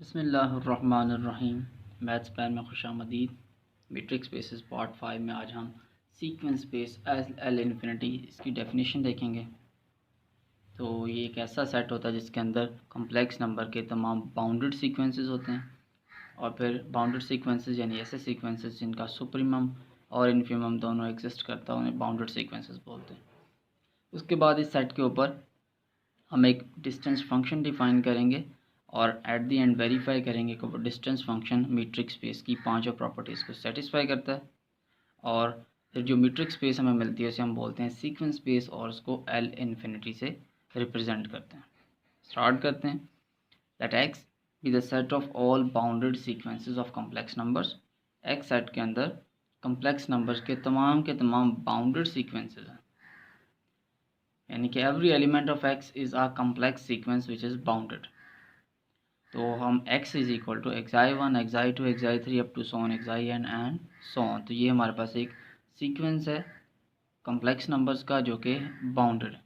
बिस्मिल्लाहिर्रहमानिर्रहीम। Maths plan में खुशामदीद। Matrix spaces part 5 में आज हम सीक्वेंस स्पेस एल इन्फिनिटी इसकी डेफिनेशन देखेंगे। तो ये एक ऐसा सेट होता है जिसके अंदर कम्प्लेक्स नंबर के तमाम बाउंडेड सीक्वेंसेस होते हैं, और फिर बाउंडेड सीक्वेंसेस यानी ऐसे सीक्वेंसेस जिनका सुप्रीमम और इन्फीमम दोनों एग्जिस्ट करता है उन्हें बाउंडेड सीक्वेंसेस बोलते हैं। उसके बाद इस सेट के ऊपर हम एक डिस्टेंस फंक्शन डिफाइन करेंगे और एट दी एंड वेरीफाई करेंगे कि वो डिस्टेंस फंक्शन मीट्रिक स्पेस की पांचों प्रॉपर्टीज़ को सेटिस्फाई करता है। और फिर जो मीट्रिक स्पेस हमें मिलती है उसे हम बोलते हैं सीक्वेंस स्पेस और उसको एल इन्फिनिटी से रिप्रेजेंट करते हैं। स्टार्ट करते हैं। Let X be the set of all bounded sequences of complex numbers. X set के अंदर कम्प्लेक्स नंबर्स के तमाम बाउंडेड सीक्वेंसेस हैं, यानी कि every element of x is a complex sequence which is bounded. तो हम x is equal to xi1 xi2 xi3 up to so on xin and so on. तो ये हमारे पास एक सीक्वेंस है कम्प्लेक्स नंबर्स का जो कि बाउंडेड है।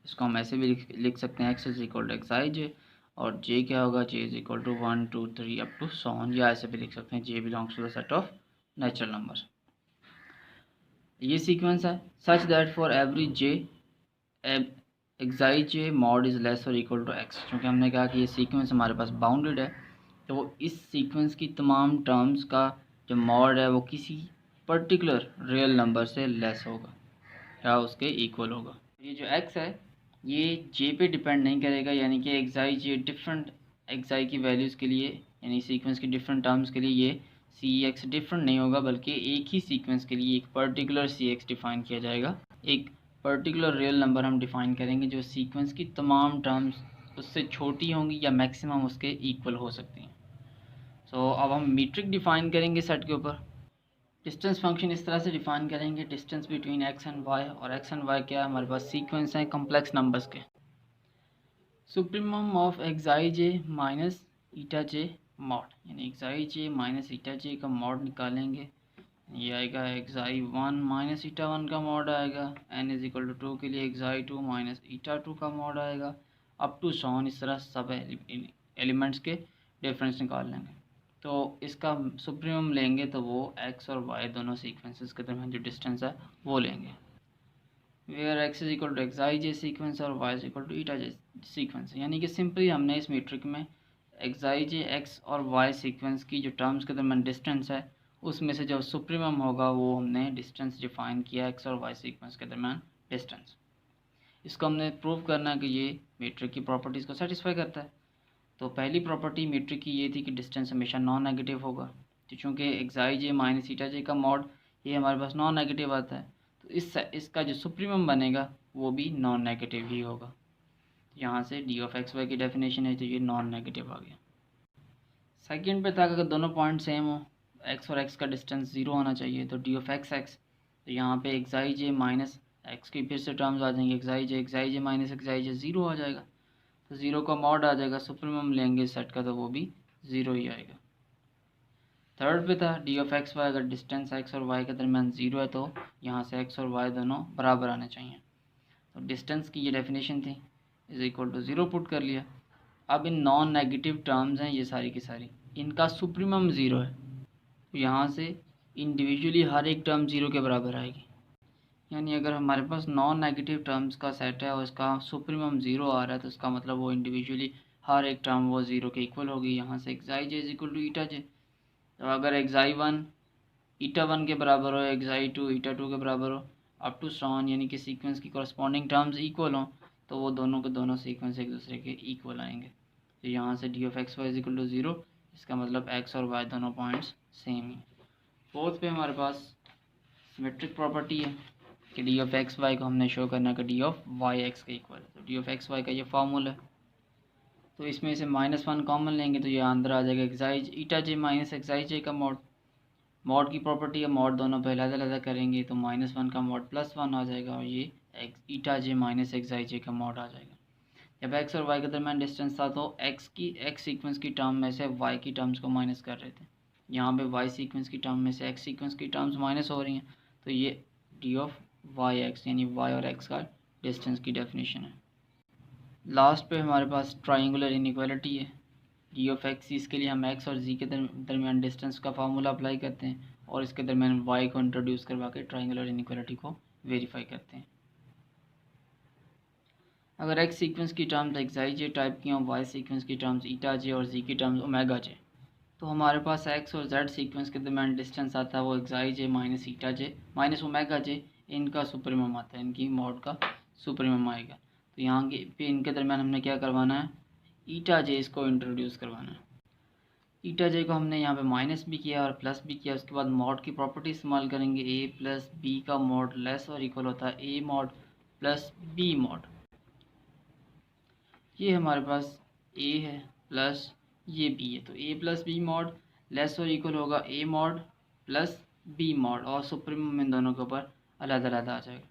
इसको हम ऐसे भी लिख सकते हैं x is equal to xij, और j क्या होगा, j is equal to 1 2 3 up to so on, या ऐसे भी लिख सकते हैं j belongs to the set of natural numbers. ये सीक्वेंस है such that for every j xi j mod is less और इक्वल टू एक्स। क्योंकि हमने कहा कि ये सीक्वेंस हमारे पास बाउंडेड है, तो वो इस सीक्वेंस की तमाम टर्म्स का जो मॉड है वो किसी पर्टिकुलर रियल नंबर से लेस होगा या उसके इक्वल होगा। ये जो एक्स है ये जे पे डिपेंड नहीं करेगा, यानी कि एक्साई जे डिफरेंट एक्साई की वैल्यूज़ के लिए, यानी सीक्वेंस की डिफरेंट टर्म्स के लिए ये सी एक्स डिफरेंट नहीं होगा, बल्कि एक ही सीक्वेंस के लिए एक पर्टिकुलर सी एक्स डिफाइन किया जाएगा। एक पर्टिकुलर रियल नंबर हम डिफाइन करेंगे जो सीक्वेंस की तमाम टर्म्स उससे छोटी होंगी या मैक्सिमम उसके इक्वल हो सकती हैं। सो अब हम मीट्रिक डिफाइन करेंगे सेट के ऊपर। डिस्टेंस फंक्शन इस तरह से डिफाइन करेंगे, distance between x and y, और एक्स एंड वाई क्या है, हमारे पास सीक्वेंस हैं कम्प्लेक्स नंबर्स के। Supremum of xi j minus eta j mod, यानी एक्साई जे माइनस ईटा जे का मॉड निकालेंगे। ये आएगा एक्साई 1 माइनस ईटा 1 का मॉड आएगा, n इज इक्वल टू 2 के लिए एक्साई 2 माइनस ईटा 2 का मॉड आएगा, अप टू सॉन। इस तरह सब एलिमेंट्स के डिफरेंस निकाल लेंगे। तो इसका सुप्रीमम लेंगे तो वो x और y दोनों सीक्वेंसेस के दरमियान जो डिस्टेंस है वो लेंगे, where x is equal to xi j sequence और y is equal to eta j sequence. यानी कि सिंपली हमने इस मीट्रिक में एक्साई जे x और y सीक्वेंस की जो टर्म्स के दरमियान डिस्टेंस है उसमें से जो सुप्रीमम होगा वो हमने डिस्टेंस डिफाइन किया x और y सीक्वेंस के दरमियान डिस्टेंस। इसको हमने प्रूव करना है कि ये मीट्रिक की प्रॉपर्टीज़ को सेटिस्फाई करता है। तो पहली प्रॉपर्टी मीट्रिक की ये थी कि डिस्टेंस हमेशा नॉन नेगेटिव होगा। तो चूँकि एक्साई जे माइनस ईटा जे का मॉड ये हमारे पास नॉन नेगेटिव आता है, तो इसका जो सुप्रीमम बनेगा वो भी नॉन नेगेटिव ही होगा। यहाँ से डी ऑफ एक्स वाई की डेफिनेशन है, तो ये नॉन नेगेटिव आ गया। सेकेंड पे था अगर दोनों पॉइंट सेम हो, एक्स और एक्स का डिस्टेंस ज़ीरो होना चाहिए, तो डी ऑफ एक्स एक्स, तो यहाँ पे एक्साई जे माइनस एक्स की फिर से टर्म्स आ जाएंगे, एक्साई जे माइनस एक्साई जे ज़ीरो आ जाएगा, तो ज़ीरो का मॉड आ जाएगा, सुप्रीमम लेंगे सेट का तो वो भी ज़ीरो ही आएगा। थर्ड पे था डी ऑफ एक्स वाई, अगर डिस्टेंस एक्स और वाई के दरमियान ज़ीरो है तो यहाँ से एक्स और वाई दोनों बराबर आने चाहिए। तो डिस्टेंस की ये डेफिनेशन थी, is equal to zero put कर लिया। अब इन नॉन नेगेटिव टर्म्स हैं ये सारी की सारी, इनका सुप्रीमम ज़ीरो है, तो यहाँ से इंडिविजुअली हर एक टर्म ज़ीरो के बराबर आएगी। यानी अगर हमारे पास नॉन नेगेटिव टर्म्स का सेट है और इसका सुप्रीमम ज़ीरो आ रहा है तो इसका मतलब वो इंडिविजुअली हर एक टर्म वो ज़ीरो के इक्वल होगी। यहाँ से xi j is equal to eta j, तो अगर एक्साई 1 ईटा 1 के बराबर हो, एक्साई 2 ईटा 2 के बराबर हो, अप टू सॉन, यानी कि सीक्वेंस की कॉरस्पॉन्डिंग टर्म्स इक्वल हों, तो वो दोनों के दोनों सीक्वेंस एक दूसरे के इक्वल आएंगे। तो यहाँ से d of x y is equal to zero, इसका मतलब एक्स और वाई दोनों पॉइंट्स सेम ही। फोर्थ पे हमारे पास सिमेट्रिक प्रॉपर्टी है कि डी ऑफ एक्स वाई को हमने शो करना कि डी ऑफ वाई एक्स के इक्वल, तो डी ऑफ एक्स वाई का ये फार्मूला है। तो इसमें से -1 कॉमन लेंगे तो ये अंदर आ जाएगा एक्साई ईटा जे माइनस एक्साई जे का मॉड। मॉड की प्रॉपर्टी है, मॉड दोनों पे अलग करेंगे तो -1 का मॉड +1 आ जाएगा, और ये ईटा जे माइनस एक्साई जे का मॉड आ जाएगा। जब एक्स और वाई के दरमियान डिस्टेंस था तो एक्स सीक्वेंस की टर्म में से वाई की टर्म्स को माइनस कर रहे थे, यहाँ पे वाई सीक्वेंस की टर्म में से एक्स सीक्वेंस की टर्म्स माइनस हो रही हैं, तो ये डी ऑफ वाई एक्स यानी वाई और एक्स का डिस्टेंस की डेफिनेशन है। लास्ट पे हमारे पास ट्राइंगुलर इनइक्वालिटी है डी ऑफ एक्स, इसके लिए हम एक्स और जी के दरमियान डिस्टेंस का फार्मूला अप्लाई करते हैं और इसके दरमियान वाई को इंट्रोड्यूस करवा के ट्राइंगुलर इनइक्वालिटी को वेरीफाई करते हैं। अगर एक्स सीक्वेंस की टर्म्स एक्स आई जे टाइप की और वाई सीक्वेंस की टर्म्स ईटा जे और जी की टर्म्स ओमेगा जे, तो हमारे पास एक्स और जेड सीक्वेंस के दरमियान डिस्टेंस आता है वो एक्स आई जे माइनस ईटा जे माइनस ओमेगा जे, इनका सुपरमम आता है, इनकी मॉड का सुपरमम आएगा। तो यहाँ पे इनके दरमियान हमने क्या करवाना है, ईटा जे इसको इंट्रोड्यूस करवाना है। ईटा जे को हमने यहाँ पे माइनस भी किया और प्लस भी किया, उसके बाद मॉड की प्रॉपर्टी इस्तेमाल करेंगे, ए प्लस बी का मॉड लेस और इक्वल होता है A mod plus B mod. ये हमारे पास ए है प्लस ये बी है, तो ए प्लस बी मॉड लेस और इक्वल होगा A mod plus B mod और सुप्रीमम इन दोनों के ऊपर अलग अलग आ जाएगा।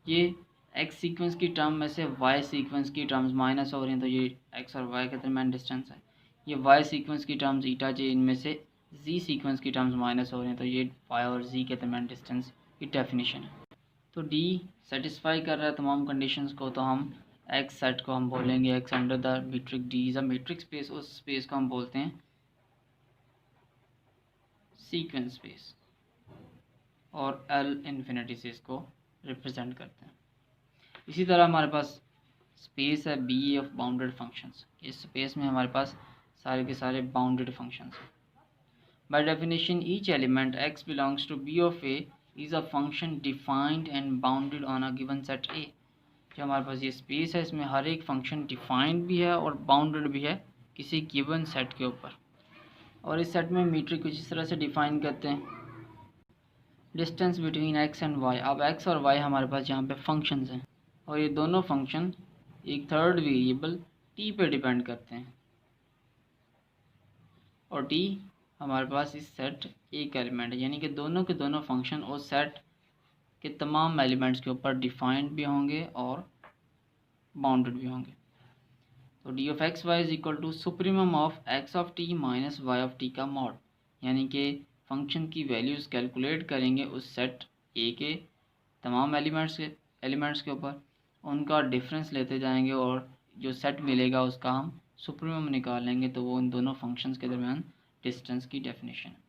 ये एक्स सीक्वेंस की टर्म में से वाई सीक्वेंस की टर्म्स माइनस हो रही हैं, तो ये एक्स और वाई के दरमियान डिस्टेंस है। ये वाई सीक्वेंस की टर्म्स ईटा जे, इनमें से जी सीक्वेंस की टर्म्स माइनस हो रही हैं, तो ये वाई और जी के दरमियान डिस्टेंस की डेफिनेशन है। तो डी सेटिस्फाई कर रहा है तमाम कंडीशंस को, तो हम एक्स सेट को हम बोलेंगे X under the metric d is a metric space, उस स्पेस को हम बोलते हैं सीक्वेंस स्पेस, और एल इन्फिनिटी से इसको रिप्रेजेंट करते हैं। इसी तरह हमारे पास स्पेस है बी ऑफ बाउंडेड फंक्शंस, इस स्पेस में हमारे पास सारे के सारे बाउंडेड फंक्शंस हैं। By definition each element x belongs to b of a is a function defined and bounded on a given set a। जो हमारे पास ये स्पेस है इसमें हर एक फंक्शन डिफाइंड भी है और बाउंडेड भी है किसी गिवन सेट के ऊपर। और इस सेट में मीट्रिक कुछ इस तरह से डिफाइन करते हैं, distance between x and y। अब x और y हमारे पास यहाँ पे फंक्शंस हैं और ये दोनों फंक्शन एक थर्ड वेरिएबल t पे डिपेंड करते हैं, और t हमारे पास इस सेट एक एलिमेंट है, यानी कि दोनों के दोनों फंक्शन उस सेट के तमाम एलिमेंट्स के ऊपर डिफाइंड भी होंगे और बाउंडेड भी होंगे। तो d of x y is equal to supremum of x of t minus y of t का मॉड, यानी कि फंक्शन की वैल्यूज़ कैलकुलेट करेंगे उस सेट ए के तमाम एलिमेंट्स के ऊपर, उनका डिफरेंस लेते जाएंगे और जो सेट मिलेगा उसका हम सुप्रीमम निकाल लेंगे, तो वो इन दोनों फंक्शंस के दरमियान डिस्टेंस की डेफिनेशन है।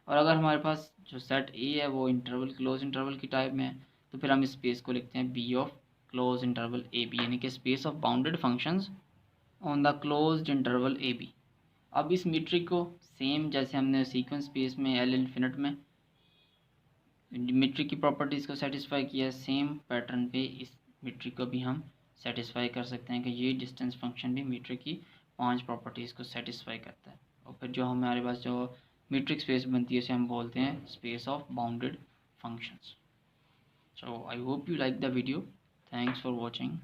और अगर हमारे पास जो सेट ए है वो इंटरवल क्लोज इंटरवल की टाइप में है, तो फिर हम इस स्पेस को लिखते हैं B of close interval a b, यानी कि space of bounded functions on the closed interval a b. अब इस मीट्रिक को सेम जैसे हमने सीक्वेंस स्पेस में एल इन्फिनिट में मीट्रिक की प्रॉपर्टीज़ को सेटिस्फाई किया, सेम पैटर्न पे इस मीट्रिक को भी हम सेटिस्फाई कर सकते हैं कि ये डिस्टेंस फंक्शन भी मीट्रिक की 5 प्रॉपर्टीज़ को सेटिस्फाई करता है। और फिर जो हमारे पास जो मीट्रिक स्पेस बनती है उसे हम बोलते हैं space of bounded functions. So I hope you like the video, thanks for watching.